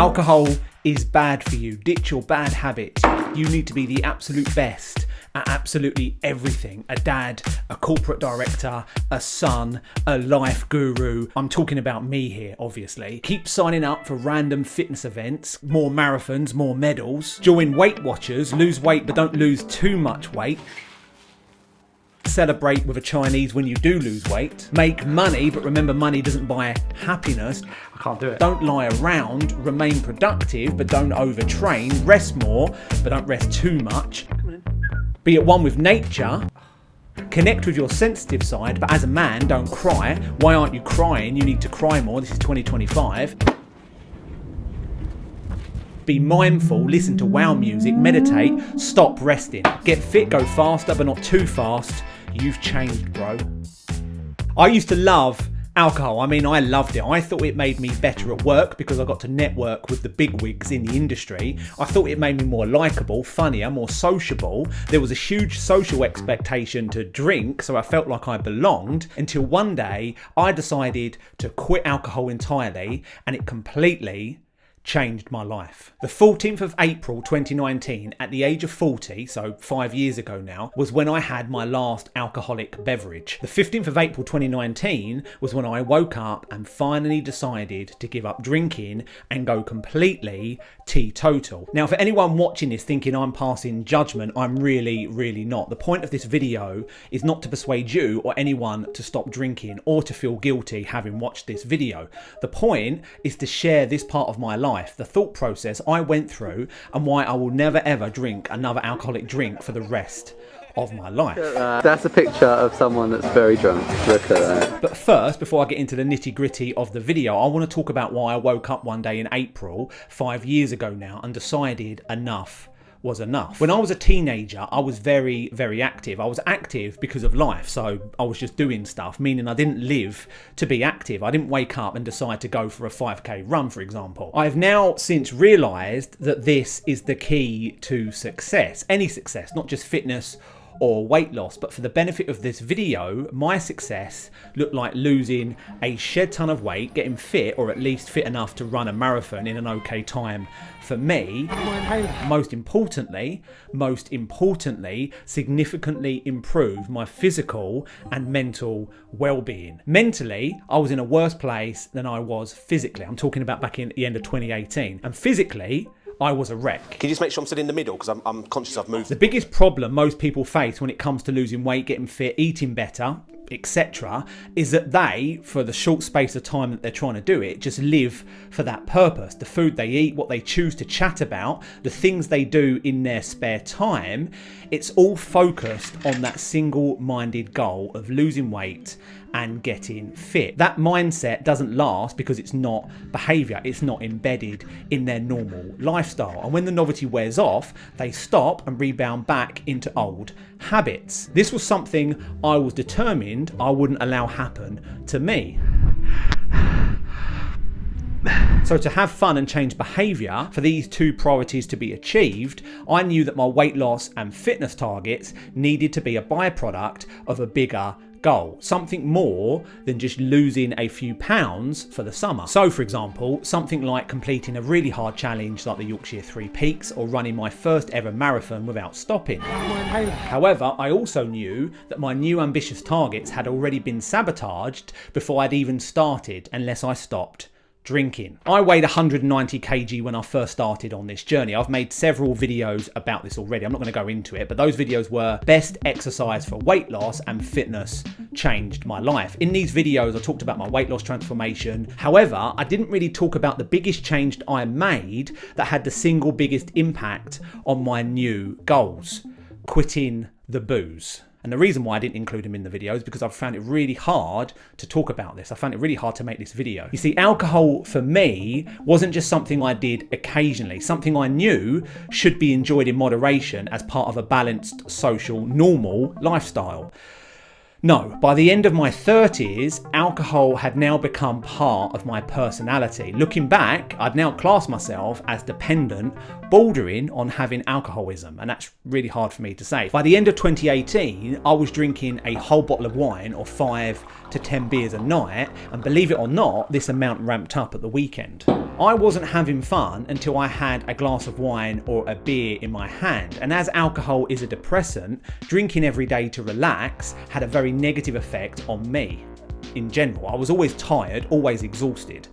Alcohol is bad for you. Ditch your bad habits. You need to be the absolute best at absolutely everything. A dad, a corporate director, a son, a life guru. I'm talking about me here, obviously. Keep signing up for random fitness events, more marathons, more medals. Join Weight Watchers, lose weight but don't lose too much weight. Celebrate with a Chinese when you do lose weight. Make money, but remember money doesn't buy happiness. I can't do it. Don't lie around, remain productive, but don't overtrain. Rest more, but don't rest too much. Be at one with nature. Connect with your sensitive side, but as a man, don't cry. Why aren't you crying? You need to cry more. This is 2025. Be mindful, listen to wow music, meditate, stop resting. Get fit, go faster, but not too fast. You've changed, bro. I used to love alcohol. I mean, I loved it. I thought it made me better at work because I got to network with the bigwigs in the industry. I thought it made me more likeable, funnier, more sociable. There was a huge social expectation to drink, so I felt like I belonged, until one day I decided to quit alcohol entirely, and it completely changed my life. The 14th of April 2019, at the age of 40, so 5 years ago now, was when I had my last alcoholic beverage. The 15th of April 2019 was when I woke up and finally decided to give up drinking and go completely teetotal. Now, for anyone watching this thinking I'm passing judgment, I'm really not. The point of this video is not to persuade you or anyone to stop drinking or to feel guilty having watched this video. The point is to share this part of my life, the thought process I went through, and why I will never ever drink another alcoholic drink for the rest of my life. That's a picture of someone that's very drunk. Look at that. But first, before I get into the nitty gritty of the video, I want to talk about why I woke up one day in April 5 years ago now and decided enough was enough. When I was a teenager, I was very active. I was active because of life, so I was just doing stuff, meaning I didn't live to be active. I didn't wake up and decide to go for a 5k run, for example. I have now since realised that this is the key to success, any success, not just fitness or weight loss. But for the benefit of this video, my success looked like losing a shed ton of weight, getting fit, or at least fit enough to run a marathon in an okay time for me. Most importantly, significantly improve my physical and mental well-being. Mentally, I was in a worse place than I was physically. I'm talking about back in the end of 2018. And physically, I was a wreck. Can you just make sure I'm still in the middle, because I'm conscious I've moved. The biggest problem most people face when it comes to losing weight, getting fit, eating better, etc., is that they, for the short space of time that they're trying to do it, just live for that purpose. The food they eat, what they choose to chat about, the things they do in their spare time, it's all focused on that single-minded goal of losing weight and getting fit. That mindset doesn't last because it's not behaviour, it's not embedded in their normal lifestyle. And when the novelty wears off, they stop and rebound back into old habits. This was something I was determined I wouldn't allow happen to me. So to have fun and change behaviour, for these two priorities to be achieved, I knew that my weight loss and fitness targets needed to be a byproduct of a bigger goal, something more than just losing a few pounds for the summer. So for example, something like completing a really hard challenge like the Yorkshire 3 Peaks, or running my first ever marathon without stopping. However, I also knew that my new ambitious targets had already been sabotaged before I'd even started, unless I stopped drinking. I weighed 190 kg when I first started on this journey. I've made several videos about this already. I'm not going to go into it, but those videos were best exercise for weight loss and fitness changed my life. In these videos, I talked about my weight loss transformation. However, I didn't really talk about the biggest change I made that had the single biggest impact on my new goals: quitting the booze. And the reason why I didn't include him in the video is because I've found it really hard to talk about this. I found it really hard to make this video. You see, alcohol for me wasn't just something I did occasionally, something I knew should be enjoyed in moderation as part of a balanced, social, normal lifestyle. No, by the end of my 30s, alcohol had now become part of my personality. Looking back, I'd now classed myself as dependent, bordering on having alcoholism, and that's really hard for me to say. By the end of 2018, I was drinking a whole bottle of wine or 5 to 10 beers a night, and believe it or not, this amount ramped up at the weekend. I wasn't having fun until I had a glass of wine or a beer in my hand. And as alcohol is a depressant, drinking every day to relax had a very negative effect on me in general. I was always tired, always exhausted.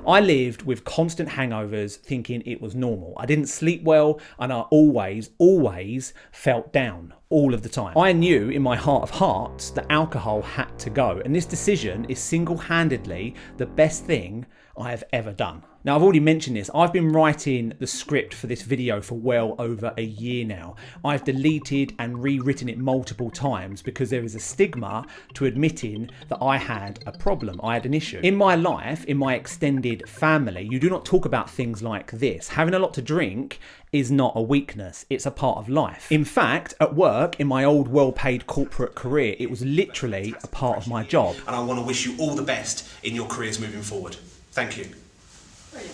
I lived with constant hangovers thinking it was normal. I didn't sleep well and I always felt down all of the time. I knew in my heart of hearts that alcohol had to go, and this decision is single-handedly the best thing I have ever done. Now, I've already mentioned this. I've been writing the script for this video for well over a year now. I've deleted and rewritten it multiple times because there is a stigma to admitting that I had a problem, I had an issue. In my life, in my extended family, you do not talk about things like this. Having a lot to drink is not a weakness, it's a part of life. In fact, at work, in my old well-paid corporate career, it was literally a part of my job. And I want to wish you all the best in your careers moving forward. Thank you.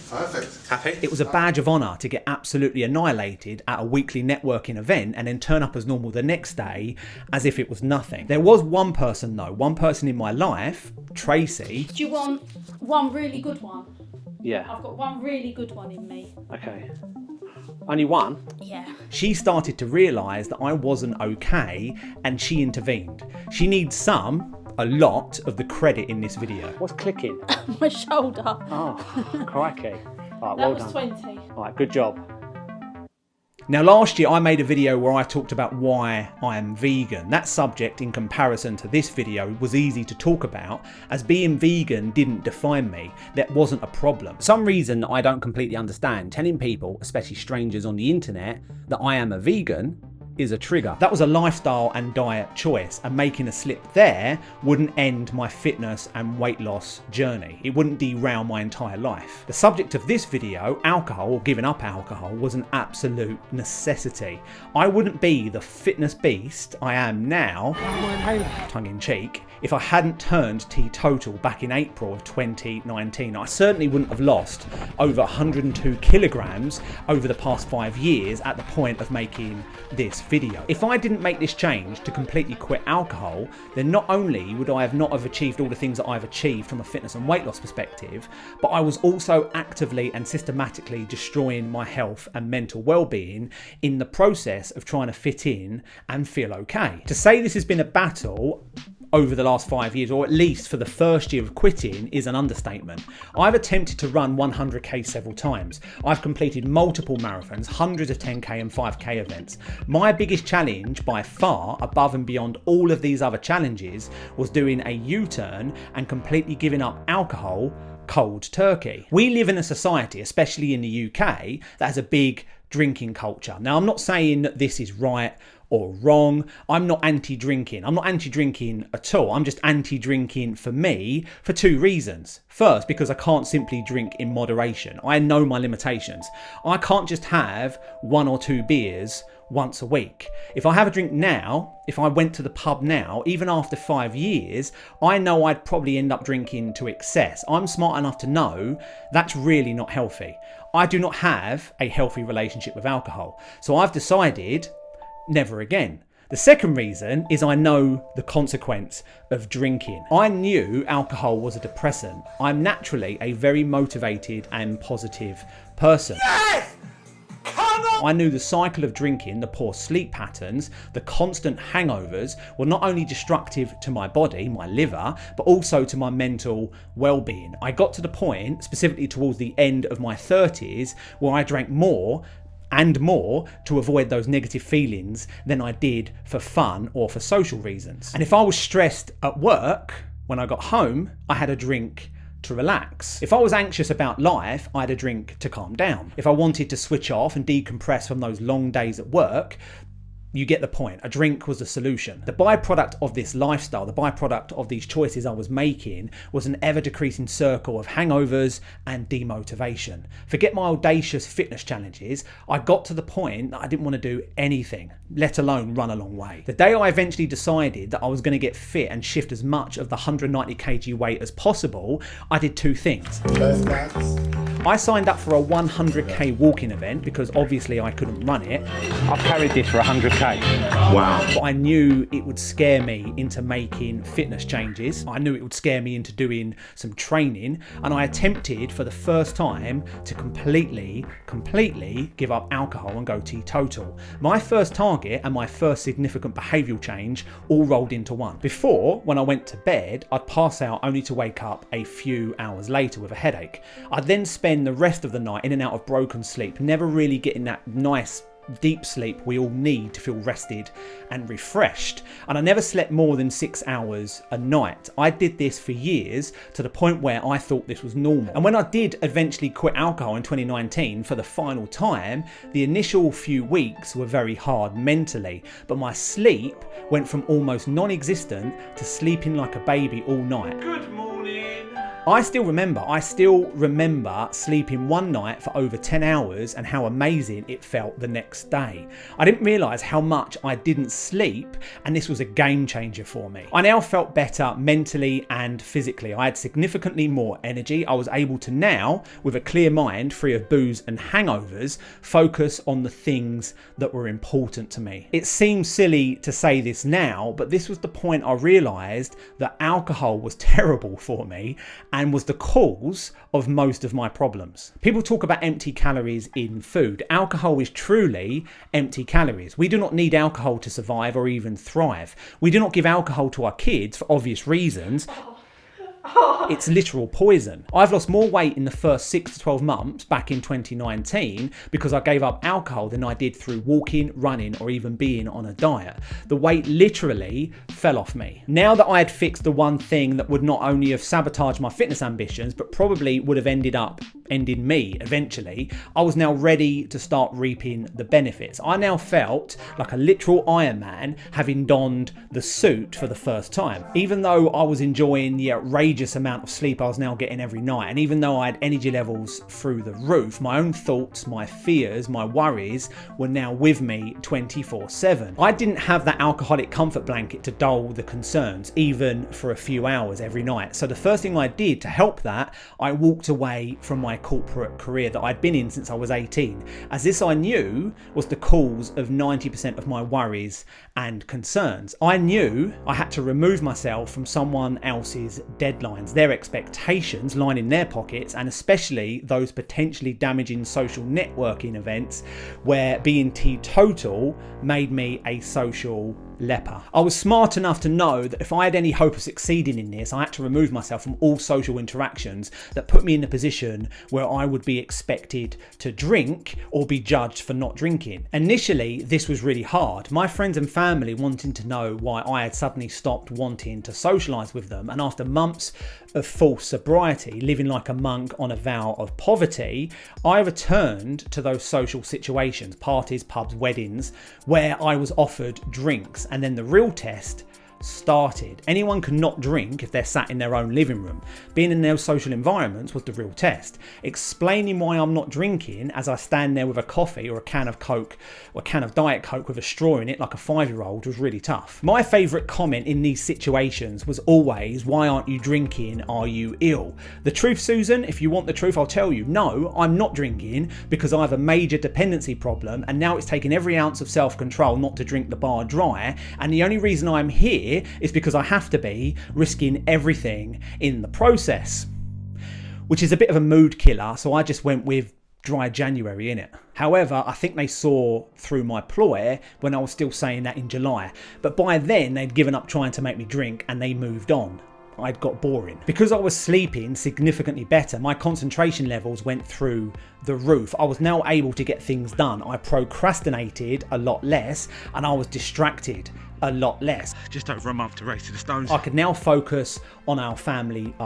Perfect. Happy? It was a badge of honour to get absolutely annihilated at a weekly networking event and then turn up as normal the next day as if it was nothing. There was one person though, one person in my life, Tracy. Do you want one really good one? Yeah. I've got one really good one in me. Okay. Only one? Yeah. She started to realise that I wasn't okay and she intervened. She needs a lot of the credit in this video. What's clicking? My shoulder. Oh, crikey. All right, That well was done. 20. All right, good job. Now, last year I made a video where I talked about why I am vegan. That subject, in comparison to this video, was easy to talk about, as being vegan didn't define me. That wasn't a problem. For some reason I don't completely understand, telling people, especially strangers on the internet, that I am a vegan is a trigger. That was a lifestyle and diet choice, and making a slip there wouldn't end my fitness and weight loss journey. It wouldn't derail my entire life. The subject of this video, alcohol or giving up alcohol, was an absolute necessity. I wouldn't be the fitness beast I am now, tongue in cheek, if I hadn't turned teetotal back in April of 2019. I certainly wouldn't have lost over 102 kilograms over the past 5 years at the point of making this video. If I didn't make this change to completely quit alcohol, then not only would I not have achieved all the things that I've achieved from a fitness and weight loss perspective, but I was also actively and systematically destroying my health and mental well-being in the process of trying to fit in and feel okay. To say this has been a battle over the last 5 years, or at least for the first year of quitting, is an understatement. I've attempted to run 100k several times. I've completed multiple marathons, hundreds of 10k and 5k events. My biggest challenge by far, above and beyond all of these other challenges, was doing a U-turn and completely giving up alcohol cold turkey. We live in a society, especially in the UK, that has a big drinking culture. Now, I'm not saying that this is right or wrong. I'm not anti-drinking. I'm not anti-drinking at all. I'm just anti-drinking for me for two reasons. First, because I can't simply drink in moderation. I know my limitations. I can't just have 1 or 2 beers once a week. If I have a drink now, if I went to the pub now, even after 5 years, I know I'd probably end up drinking to excess. I'm smart enough to know that's really not healthy. I do not have a healthy relationship with alcohol. So I've decided never again. The second reason is I know the consequence of drinking. I knew alcohol was a depressant. I'm naturally a very motivated and positive person. Yes! Come on! I knew the cycle of drinking, the poor sleep patterns, the constant hangovers were not only destructive to my body, my liver, but also to my mental well-being. I got to the point, specifically towards the end of my 30s, where I drank more and more to avoid those negative feelings than I did for fun or for social reasons. And if I was stressed at work, when I got home, I had a drink to relax. If I was anxious about life, I had a drink to calm down. If I wanted to switch off and decompress from those long days at work, you get the point. A drink was the solution. The byproduct of this lifestyle, the byproduct of these choices I was making, was an ever-decreasing circle of hangovers and demotivation. Forget my audacious fitness challenges. I got to the point that I didn't want to do anything, let alone run a long way. The day I eventually decided that I was going to get fit and shift as much of the 190 kg weight as possible, I did two things. First class. I signed up for a 100k walking event because obviously I couldn't run it. I've carried this for 100k. Wow. But I knew it would scare me into making fitness changes. I knew it would scare me into doing some training, and I attempted for the first time to completely give up alcohol and go teetotal. My first target and my first significant behavioural change all rolled into one. Before, when I went to bed, I'd pass out only to wake up a few hours later with a headache. I'd then spend the rest of the night in and out of broken sleep, never really getting that nice deep sleep we all need to feel rested and refreshed. And I never slept more than 6 hours a night. I did this for years to the point where I thought this was normal. And when I did eventually quit alcohol in 2019 for the final time, the initial few weeks were very hard mentally, but my sleep went from almost non-existent to sleeping like a baby all night. Good morning. I still remember sleeping one night for over 10 hours and how amazing it felt the next day. I didn't realise how much I didn't sleep, and this was a game changer for me. I now felt better mentally and physically. I had significantly more energy. I was able to now, with a clear mind, free of booze and hangovers, focus on the things that were important to me. It seems silly to say this now, but this was the point I realised that alcohol was terrible for me and was the cause of most of my problems. People talk about empty calories in food. Alcohol is truly empty calories. We do not need alcohol to survive or even thrive. We do not give alcohol to our kids for obvious reasons. It's literal poison. I've lost more weight in the first 6 to 12 months back in 2019 because I gave up alcohol than I did through walking, running, or even being on a diet. The weight literally fell off me. Now that I had fixed the one thing that would not only have sabotaged my fitness ambitions, but probably would have ending me eventually, I was now ready to start reaping the benefits. I now felt like a literal Iron Man having donned the suit for the first time. Even though I was enjoying the outrageous amount of sleep I was now getting every night, and even though I had energy levels through the roof, my own thoughts, my fears, my worries were now with me 24/7. I didn't have that alcoholic comfort blanket to dull the concerns, even for a few hours every night. So the first thing I did to help that, I walked away from my corporate career that I'd been in since I was 18, as this I knew was the cause of 90% of my worries and concerns. I knew I had to remove myself from someone else's deadlines, their expectations lining their pockets, and especially those potentially damaging social networking events where being teetotal made me a social leper. I was smart enough to know that if I had any hope of succeeding in this, I had to remove myself from all social interactions that put me in a position where I would be expected to drink or be judged for not drinking. Initially, this was really hard. My friends and family wanting to know why I had suddenly stopped wanting to socialise with them, and after months of false sobriety, living like a monk on a vow of poverty, I returned to those social situations, parties, pubs, weddings, where I was offered drinks. And then the real test started. Anyone can not drink if they're sat in their own living room. Being in those social environments was the real test. Explaining why I'm not drinking as I stand there with a coffee or a can of Coke or a can of Diet Coke with a straw in it like a 5-year-old was really tough. My favourite comment in these situations was always, "Why aren't you drinking? Are you ill?" The truth, Susan, if you want the truth, I'll tell you. No, I'm not drinking because I have a major dependency problem, and now it's taken every ounce of self-control not to drink the bar dry, and the only reason I'm here is because I have to be, risking everything in the process. Which is a bit of a mood killer, so I just went with dry January in it. However, I think they saw through my ploy when I was still saying that in July. But by then, they'd given up trying to make me drink and they moved on. I'd got boring. Because I was sleeping significantly better, my concentration levels went through the roof. I was now able to get things done. I procrastinated a lot less and I was distracted a lot less. Just over a month to race to the stones. I could now focus on our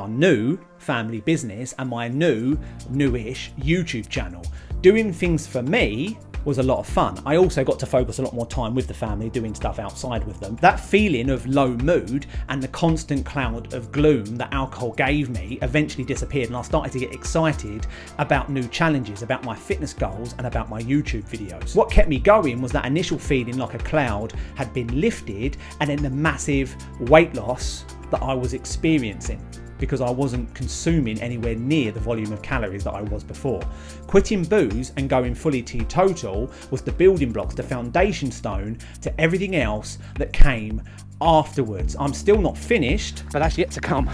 new family business and my newish YouTube channel. Doing things for me was a lot of fun. I also got to focus a lot more time with the family, doing stuff outside with them. That feeling of low mood and the constant cloud of gloom that alcohol gave me eventually disappeared, and I started to get excited about new challenges, about my fitness goals and about my YouTube videos. What kept me going was that initial feeling like a cloud had been lifted, and then the massive weight loss that I was experiencing. because I wasn't consuming anywhere near the volume of calories that I was before. Quitting booze and going fully teetotal was the building blocks, the foundation stone to everything else that came afterwards. I'm still not finished, but that's yet to come.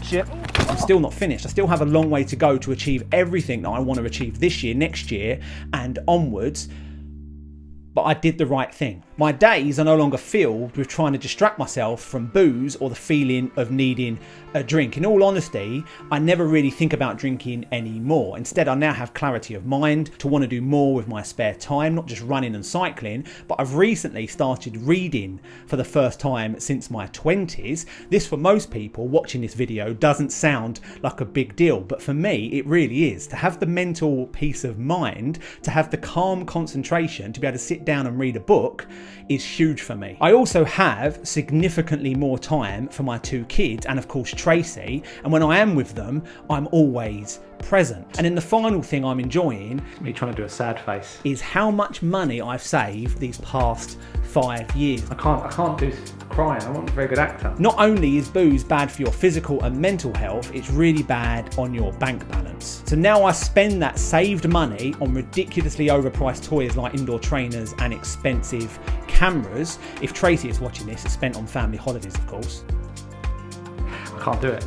Shit. I'm still not finished. I still have a long way to go to achieve everything that I want to achieve this year, next year, and onwards. But I did the right thing. My days are no longer filled with trying to distract myself from booze or the feeling of needing a drink. In all honesty, I never really think about drinking anymore. Instead, I now have clarity of mind to want to do more with my spare time, not just running and cycling, but I've recently started reading for the first time since my 20s. This, for most people watching this video, doesn't sound like a big deal, but for me, it really is. To have the mental peace of mind, to have the calm concentration, to be able to sit down and read a book is huge for me. I also have significantly more time for my 2 kids and of course Tracy, and when I am with them, I'm always present. And then the final thing I'm enjoying, me trying to do a sad face, is how much money I've saved these past 5 years. I can't do crying. I'm not a very good actor. Not only is booze bad for your physical and mental health, it's really bad on your bank balance. So now I spend that saved money on ridiculously overpriced toys like indoor trainers and expensive cameras. If Tracy is watching this, it's spent on family holidays, of course. I can't do it.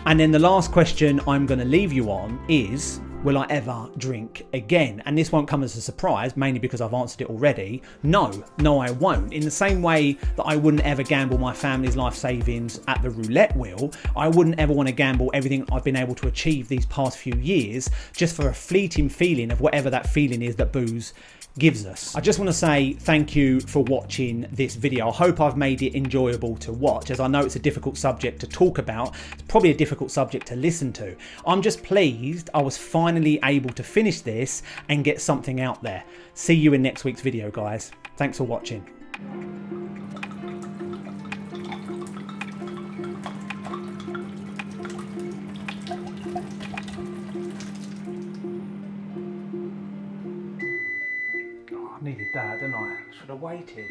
And then the last question I'm going to leave you on is, will I ever drink again? And this won't come as a surprise, mainly because I've answered it already. No, I won't. In the same way that I wouldn't ever gamble my family's life savings at the roulette wheel, I wouldn't ever want to gamble everything I've been able to achieve these past few years just for a fleeting feeling of whatever that feeling is that booze gives us. I just want to say thank you for watching this video. I hope I've made it enjoyable to watch, as I know it's a difficult subject to talk about. It's probably a difficult subject to listen to. I'm just pleased I was finally able to finish this and get something out there. See you in next week's video, guys. Thanks for watching. I needed that, didn't I? Should have waited.